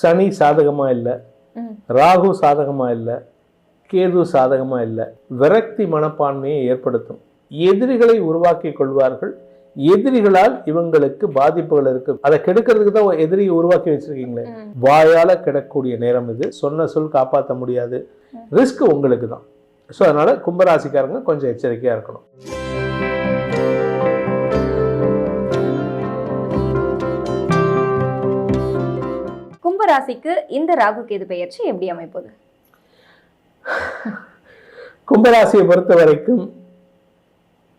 சனி சாதகமா இல்லை, ராகு சாதகமா இல்லை, கேது சாதகமா இல்லை. விரக்தி மனப்பான்மையை ஏற்படுத்தும். எதிரிகளை உருவாக்கி கொள்வார்கள். எதிரிகளால் இவங்களுக்கு பாதிப்புகள் இருக்கு. அதை கெடுக்கிறதுக்கு தான் எதிரியை உருவாக்கி வச்சிருக்கீங்களே. வாயால கிடக்கூடிய நேரம் இது. சொன்ன சொல் காப்பாற்ற முடியாது. ரிஸ்க் உங்களுக்கு தான். ஸோ அதனால கும்பராசிக்காரங்க கொஞ்சம் எச்சரிக்கையா இருக்கணும். கும்பராசிக்கு இந்த ராகு கேது பெயர்ச்சி எப்படி அமைப்பது? கும்பராசியை பொறுத்த வரைக்கும்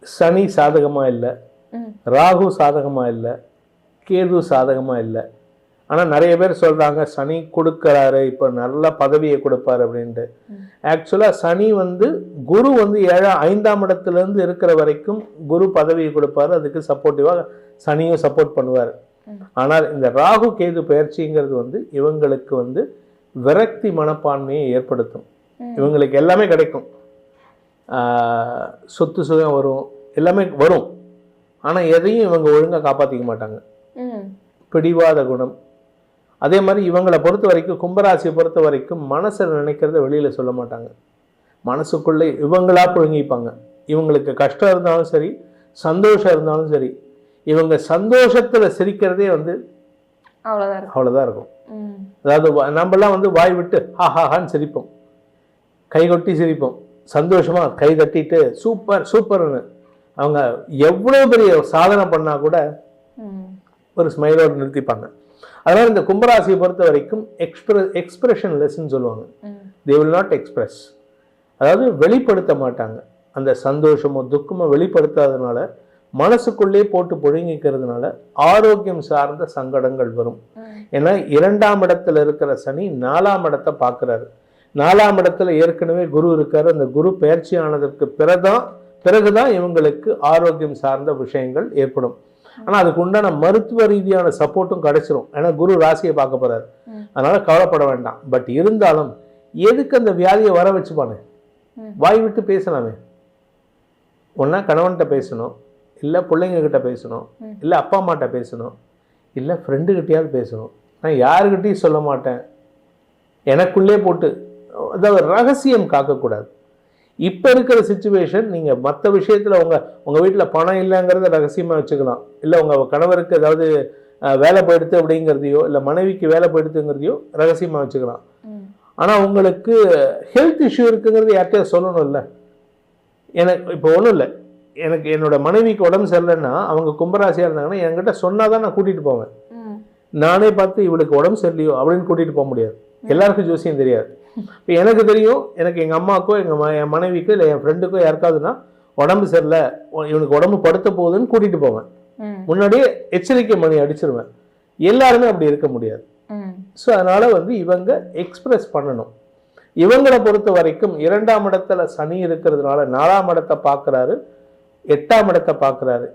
சனி சாதகமா இல்லை, ராகு சாதகமா இல்லை, கேது சாதகமா இல்லை. ஆனால் நிறைய பேர் சொல்றாங்க சனி கொடுக்கறாரு, இப்போ நல்ல பதவியை கொடுப்பாரு அப்படின்ட்டு. ஆக்சுவலா சனி குரு 5ஆம் இடத்துல இருந்து இருக்கிற வரைக்கும் குரு பதவியை கொடுப்பாரு. அதுக்கு சப்போர்ட்டிவா சனியும் சப்போர்ட் பண்ணுவார். ஆனால் இந்த ராகு கேது பயிற்சிங்கிறது இவங்களுக்கு விரக்தி மனப்பான்மையை ஏற்படுத்தும். இவங்களுக்கு எல்லாமே கிடைக்கும், சொத்து சுகம் வரும், எல்லாமே வரும். ஆனால் எதையும் இவங்க ஒழுங்காக காப்பாற்றிக்க மாட்டாங்க. பிடிவாத குணம். அதே மாதிரி இவங்களை பொறுத்த வரைக்கும், கும்பராசியை பொறுத்த வரைக்கும் மனசில் நினைக்கிறத வெளியில் சொல்ல மாட்டாங்க. மனசுக்குள்ளே இவங்களா புழுங்கிப்பாங்க. இவங்களுக்கு கஷ்டம் இருந்தாலும் சரி, சந்தோஷம் இருந்தாலும் சரி, இவங்க சந்தோஷத்தில் சிரிக்கிறதே அவ்வளோதான் இருக்கும். அதாவது நம்மலாம் வாய் விட்டு ஹாஹான்னு சிரிப்போம், கை கொட்டி சிரிப்போம், சந்தோஷமா கை தட்டிட்டு சூப்பர் சூப்பர்னு. அவங்க எவ்வளோ பெரிய சாதனை பண்ணா கூட ஒரு ஸ்மைலோடு நிறுத்திப்பாங்க. அதனால இந்த கும்பராசியை பொறுத்த வரைக்கும் எக்ஸ்பிரஷன் லெஸ்ன்னு சொல்லுவாங்க. They will not express. அதாவது வெளிப்படுத்த மாட்டாங்க. அந்த சந்தோஷமோ துக்கமோ வெளிப்படுத்தாதனால, மனசுக்குள்ளே போட்டு புழுங்கிக்கிறதுனால ஆரோக்கியம் சார்ந்த சங்கடங்கள் வரும். ஏன்னா 2ஆம் இடத்துல இருக்கிற சனி 4ஆம் இடத்தை பார்க்கிறாரு. 4ஆம் இடத்துல ஏற்கனவே குரு இருக்காரு. அந்த குரு பயிற்சி ஆனதற்கு பிறகுதான் இவங்களுக்கு ஆரோக்கியம் சார்ந்த விஷயங்கள் ஏற்படும். ஆனால் அதுக்கு உண்டான மருத்துவ ரீதியான சப்போர்ட்டும் கிடைச்சிரும். ஏன்னா குரு ராசியை பார்க்க போறாரு. அதனால கவலைப்பட வேண்டாம். பட் இருந்தாலும் எதுக்கு அந்த வியாதியை வர வச்சுப்பானே? வாய் விட்டு பேசலாமே. ஒன்னா கணவன்கிட்ட பேசணும், இல்லை பிள்ளைங்க கிட்ட பேசணும், இல்லை அப்பா அம்மாட்ட பேசணும், இல்லை ஃப்ரெண்டுகிட்டையாவது பேசணும். நான் யாருக்கிட்டையும் சொல்ல மாட்டேன், எனக்குள்ளே போட்டு. அதாவது ரகசியம் காக்கக்கூடாது. இப்போ இருக்கிற சிச்சுவேஷன், நீங்கள் மற்ற விஷயத்தில் உங்கள் வீட்டில் பணம் இல்லைங்கிறத ரகசியமாக வச்சுக்கலாம். இல்லை உங்கள் கணவருக்கு ஏதாவது வேலை போயிடுத்து அப்படிங்கிறதையோ, இல்லை மனைவிக்கு வேலை போயிடுத்துங்கிறதையோ ரகசியமாக வச்சுக்கலாம். ஆனால் உங்களுக்கு ஹெல்த் இஷ்யூ இருக்குங்கிறது யார்கிட்டயும் சொல்லணும். இல்லை எனக்கு இப்போ ஒன்றும் இல்லை, எனக்கு என்னோட மனைவிக்கு உடம்பு சரியில்லைன்னா அவங்க கும்பராசியாக இருந்தாங்கன்னா என்கிட்ட சொன்னால் தான் நான் கூட்டிகிட்டு போவேன். நானே பார்த்து இவளுக்கு உடம்பு சரியில்லையோ அப்படின்னு கூட்டிகிட்டு போக முடியாது. எல்லாருக்கும் ஜோசியம் தெரியாது. இப்போ எனக்கு தெரியும், எனக்கு எங்கள் அம்மாக்கோ என் மனைவிக்கோ இல்லை என் ஃப்ரெண்டுக்கோ யாருக்காதுன்னா உடம்பு சரியில்லை, இவனுக்கு உடம்பு படுத்த போகுதுன்னு கூட்டிகிட்டு போவேன். முன்னாடியே எச்சரிக்கை மணி அடிச்சிருவேன். எல்லாருமே அப்படி இருக்க முடியாது. ஸோ அதனால இவங்க எக்ஸ்பிரஸ் பண்ணணும். இவங்களை பொறுத்த வரைக்கும் 2ஆம் இடத்துல சனி இருக்கிறதுனால 4ஆம் இடத்தை பார்க்குறாரு, 8ஆம் இடத்தை பார்க்குறாரு.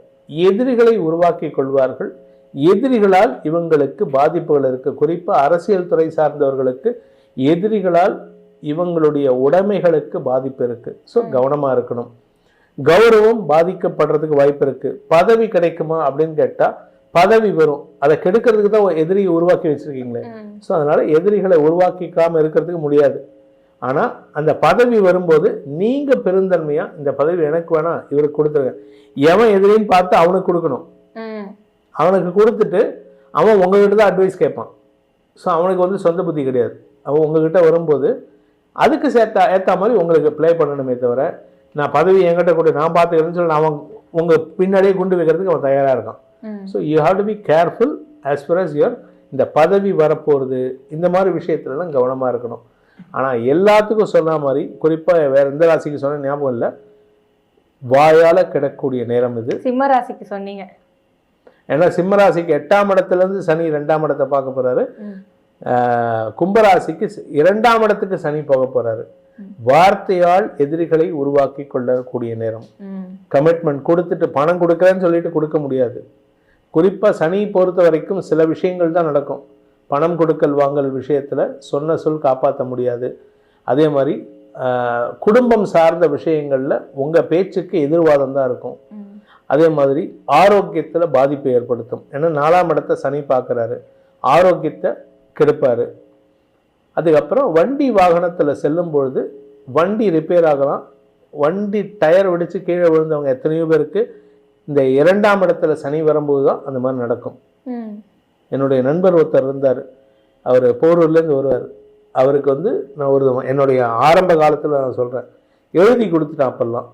எதிரிகளை உருவாக்கி கொள்வார்கள். எதிரிகளால் இவங்களுக்கு பாதிப்புகள் இருக்கு. குறிப்பாக அரசியல் துறை சார்ந்தவர்களுக்கு எதிரிகளால் இவங்களுடைய உடைமைகளுக்கு பாதிப்பு இருக்கு. ஸோ கவனமா இருக்கணும். கௌரவம் பாதிக்கப்படுறதுக்கு வாய்ப்பு இருக்கு. பதவி கிடைக்குமா அப்படின்னு கேட்டா பதவி வரும். அதை கெடுக்கிறதுக்கு தான் எதிரியை உருவாக்கி வச்சிருக்கீங்களே. ஸோ அதனால எதிரிகளை உருவாக்கிக்காம இருக்கிறதுக்கு முடியாது. ஆனா அந்த பதவி வரும்போது நீங்க பெருந்தன்மையா, இந்த பதவி எனக்கு வேணாம், இவருக்கு கொடுத்துருங்க. எவன் எதிரின்னு பார்த்து அவனுக்கு கொடுக்கணும். அவனுக்கு கொடுத்துட்டு அவன் உங்ககிட்ட தான் அட்வைஸ் கேட்பான். ஸோ அவனுக்கு சொந்த புத்தி கிடையாது. அவன் உங்ககிட்ட வரும்போது அதுக்கு ஏற்ற மாதிரி உங்களுக்கு ப்ளே பண்ணணுமே தவிர, நான் பதவி என்கிட்ட கூட நான் பார்த்துக்கிறேன்னு சொல்லி அவன் உங்கள் பின்னாடியே குண்டு வைக்கிறதுக்கு அவன் தயாராக இருக்கான். So you have to be careful as for us your இந்த பதவி வரப்போகிறது, இந்த மாதிரி விஷயத்துலலாம் கவனமாக இருக்கணும். ஆனால் எல்லாத்துக்கும் சொன்ன மாதிரி, குறிப்பாக வேற எந்த ராசிக்கு சொன்ன ஞாபகம் இல்லை, வாயால் கிடக்கூடிய நேரம் இது. சிம்ம ராசிக்கு சொன்னீங்க. ஏன்னா சிம்ம ராசிக்கு 8ஆம் இடத்துலேருந்து சனி 2ஆம் இடத்தை பார்க்க போறாரு. கும்பராசிக்கு 2ஆம் இடத்துக்கு சனி போக போறாரு. வார்த்தையால் எதிரிகளை உருவாக்கி கொள்ளக்கூடிய நேரம். கமிட்மெண்ட் கொடுத்துட்டு பணம் கொடுக்குறேன்னு சொல்லிட்டு கொடுக்க முடியாது. குறிப்பாக சனி பொறுத்த வரைக்கும் சில விஷயங்கள் தான் நடக்கும். பணம் கொடுக்கல் வாங்கல் விஷயத்தில் சொன்ன சொல் காப்பாற்ற முடியாது. அதே மாதிரி குடும்பம் சார்ந்த விஷயங்களில் உங்கள் பேச்சுக்கு எதிர்வாதம் தான் இருக்கும். அதே மாதிரி ஆரோக்கியத்தில் பாதிப்பை ஏற்படுத்தும். ஏன்னா 4ஆம் இடத்தை சனி பார்க்குறாரு. ஆரோக்கியத்தை கெடுப்பார். அதுக்கப்புறம் வண்டி வாகனத்தில் செல்லும் பொழுது வண்டி ரிப்பேர் ஆகலாம். வண்டி டயர் வெடித்து கீழே விழுந்தவங்க எத்தனையோ பேருக்கு இந்த 2ஆம் இடத்துல சனி வரும்போது தான் அந்த மாதிரி நடக்கும். என்னுடைய நண்பர் ஒருத்தர் இருந்தார், அவர் போரூர்லேருந்து வருவார். அவருக்கு வந்து நான் என்னுடைய ஆரம்ப காலத்தில் நான் சொல்கிறேன், எழுதி கொடுத்துட்டேன். அப்பெல்லாம்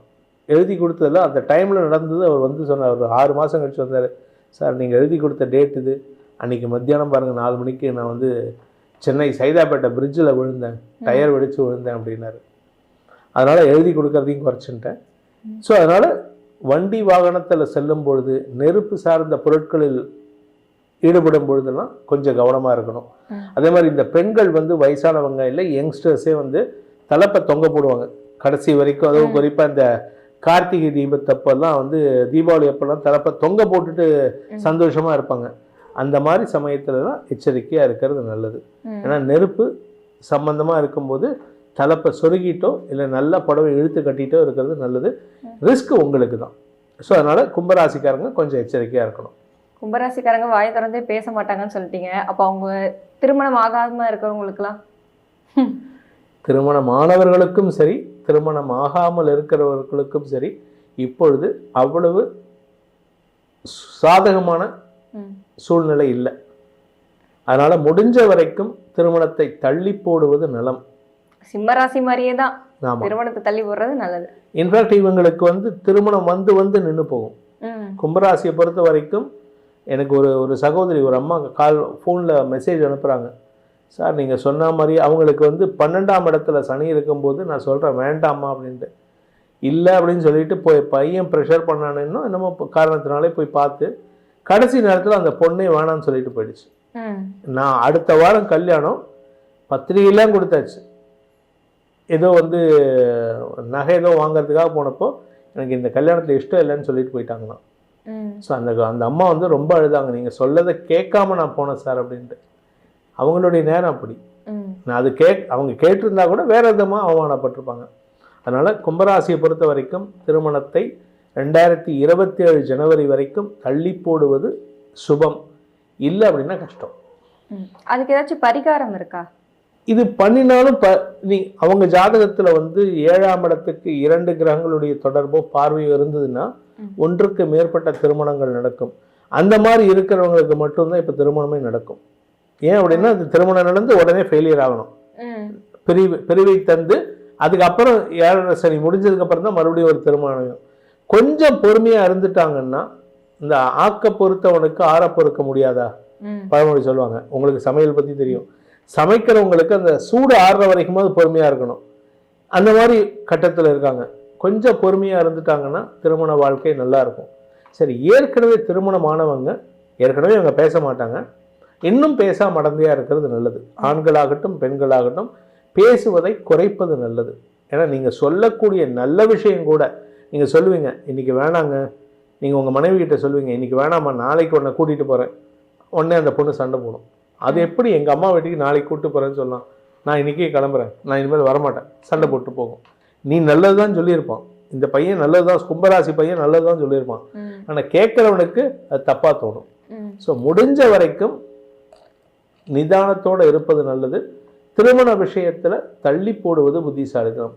எழுதி கொடுத்ததில்ல, அந்த டைமில் நடந்தது. அவர் வந்து சொன்னார், ஒரு 6 மாதம் கழிச்சு வந்தார். சார் நீங்கள் எழுதி கொடுத்த டேட் இது, அன்றைக்கி மத்தியானம் பாருங்கள் 4 மணிக்கு நான் வந்து சென்னை சைதாப்பேட்டை பிரிட்ஜில் விழுந்தேன், டயர் வெடித்து விழுந்தேன் அப்படின்னாரு. அதனால் எழுதி கொடுக்கறதையும் குறைச்சிட்டேன். ஸோ அதனால் வண்டி வாகனத்தில் செல்லும் பொழுது நெருப்பு சார்ந்த பொருட்களில் ஈடுபடும் பொழுதெல்லாம் கொஞ்சம் கவனமாக இருக்கணும். அதே மாதிரி இந்த பெண்கள் வந்து வயசானவங்க இல்லை யங்ஸ்டர்ஸே வந்து தலைப்பை தொங்க போடுவாங்க கடைசி வரைக்கும். அதுவும் குறிப்பாக இந்த கார்த்திகை தீபத்தப்பெல்லாம் வந்து தீபாவளி அப்பெல்லாம் தலைப்பை தொங்க போட்டுட்டு சந்தோஷமாக இருப்பாங்க. அந்த மாதிரி சமயத்தில் தான் எச்சரிக்கையாக இருக்கிறது நல்லது. ஏன்னா நெருப்பு சம்பந்தமாக இருக்கும்போது தலைப்பை சொருகிட்டோ இல்லை நல்ல புடவை இழுத்து கட்டிட்டோ இருக்கிறது நல்லது. ரிஸ்க் உங்களுக்கு தான். ஸோ அதனால் கும்பராசிக்காரங்க கொஞ்சம் எச்சரிக்கையாக இருக்கணும். கும்பராசிக்காரங்க வாயை திறந்தே பேச மாட்டாங்கன்னு சொல்லிட்டீங்க. அப்போ அவங்க திருமணம் ஆகாமல் இருக்கிறவங்களுக்குலாம்? திருமணமானவர்களுக்கும் சரி, திருமணம் ஆகாமல் இருக்கிறவர்களுக்கும் சரி, இப்பொழுது அவ்வளவு சாதகமான சூழ்நிலை இல்லை. அதனால் முடிஞ்ச வரைக்கும் திருமணத்தை தள்ளி போடுவது நலம். சிம்மராசி மாதிரியே தான் திருமணத்தை தள்ளி போடுறது நல்லது. இன்ஃபேக்ட் இவங்களுக்கு வந்து திருமணம் வந்து வந்து நின்று போகும். கும்பராசியை பொறுத்த வரைக்கும் எனக்கு ஒரு சகோதரி, ஒரு அம்மா ஃபோனில் மெசேஜ் அனுப்புகிறாங்க. சார் நீங்கள் சொன்ன மாதிரி அவங்களுக்கு வந்து 12ஆம் இடத்துல சனி இருக்கும்போது நான் சொல்கிறேன் வேண்டாமா அப்படின்ட்டு. இல்லை அப்படின்னு சொல்லிட்டு பையன் ப்ரெஷர் பண்ணானேன்னா என்னமோ காரணத்தினாலே போய் பார்த்து கடைசி நேரத்தில் அந்த பொண்ணே வேணான்னு சொல்லிட்டு போயிடுச்சு. நான் அடுத்த வாரம் கல்யாணம், பத்திரிகையெல்லாம் கொடுத்தாச்சு. ஏதோ வந்து நகை ஏதோ வாங்கிறதுக்காக போனப்போ எனக்கு இந்த கல்யாணத்தில் இஷ்டம் இல்லைன்னு சொல்லிட்டு போயிட்டாங்களாம். ஸோ அந்த அம்மா வந்து ரொம்ப அழுதாங்க, நீங்கள் சொல்லதை கேட்காம நான் போனேன் சார் அப்படின்ட்டு. அவங்களுடைய நேரம் அப்படி. நான் அது அவங்க கேட்டிருந்தா கூட வேற விதமாக அவமானப்பட்டிருப்பாங்க. அதனால் கும்பராசியை பொறுத்த வரைக்கும் திருமணத்தை 2027 ஜனவரி வரைக்கும் தள்ளி போடுவது சுபம். இல்லை அப்படின்னா கஷ்டம். அதுக்கு ஏதாச்சும் பரிகாரம் இருக்கா? இது பண்ணினாலும் அவங்க ஜாதகத்தில் வந்து 7ஆம் இடத்துக்கு 2 கிரகங்களுடைய தொடர்போ பார்வையோ இருந்ததுன்னா ஒன்றுக்கு மேற்பட்ட திருமணங்கள் நடக்கும். அந்த மாதிரி இருக்கிறவங்களுக்கு மட்டும்தான் இப்போ திருமணமே நடக்கும். ஏன் அப்படின்னா அது திருமணம் நடந்து உடனே ஃபெயிலியர் ஆகணும். பிரிவை தந்து அதுக்கப்புறம் 7 சனி முடிஞ்சதுக்கப்புறம் தான் மறுபடியும் ஒரு திருமணம். கொஞ்சம் பொறுமையாக இருந்துட்டாங்கன்னா, இந்த ஆக்க பொறுத்தவனுக்கு ஆற பொறுக்க முடியாதா பழமொழி சொல்லுவாங்க. உங்களுக்கு சமையல் பற்றி தெரியும். சமைக்கிறவங்களுக்கு அந்த சூடு ஆறுற வரைக்குமாவது பொறுமையாக இருக்கணும். அந்த மாதிரி கட்டத்தில் இருக்காங்க. கொஞ்சம் பொறுமையாக இருந்துட்டாங்கன்னா திருமண வாழ்க்கை நல்லா இருக்கும். சரி, ஏற்கனவே திருமணமானவங்க ஏற்கனவே அவங்க பேச மாட்டாங்க, இன்னும் பேசாம மடந்தையாக இருக்கிறது நல்லது. ஆண்களாகட்டும் பெண்களாகட்டும் பேசுவதை குறைப்பது நல்லது. ஏன்னா நீங்கள் சொல்லக்கூடிய நல்ல விஷயம் கூட நீங்கள் சொல்லுவீங்க, இன்றைக்கி வேணாங்க. நீங்கள் உங்கள் மனைவி கிட்ட சொல்லுவீங்க, இன்றைக்கி வேணாம்மா, நாளைக்கு உன்னை கூட்டிகிட்டு போகிறேன். உடனே அந்த பொண்ணு சண்டை போடும். அது எப்படி எங்கள் அம்மா வீட்டுக்கு நாளைக்கு கூப்பிட்டு போகிறேன்னு சொல்லலாம், நான் இன்றைக்கே கிளம்புறேன், நான் இனிமேல் வரமாட்டேன், சண்டை போட்டு போகும். நீ நல்லது தான் சொல்லியிருப்பான், இந்த பையன் நல்லது தான், கும்பராசி பையன் நல்லது தான் சொல்லியிருப்பான். ஆனால் கேட்குறவனுக்கு அது தப்பாக தோணும். ஸோ முடிஞ்ச வரைக்கும் நிதானத்தோடு இருப்பது நல்லது. திருமண விஷயத்தில் தள்ளி போடுவது புத்திசாலித்தனம்.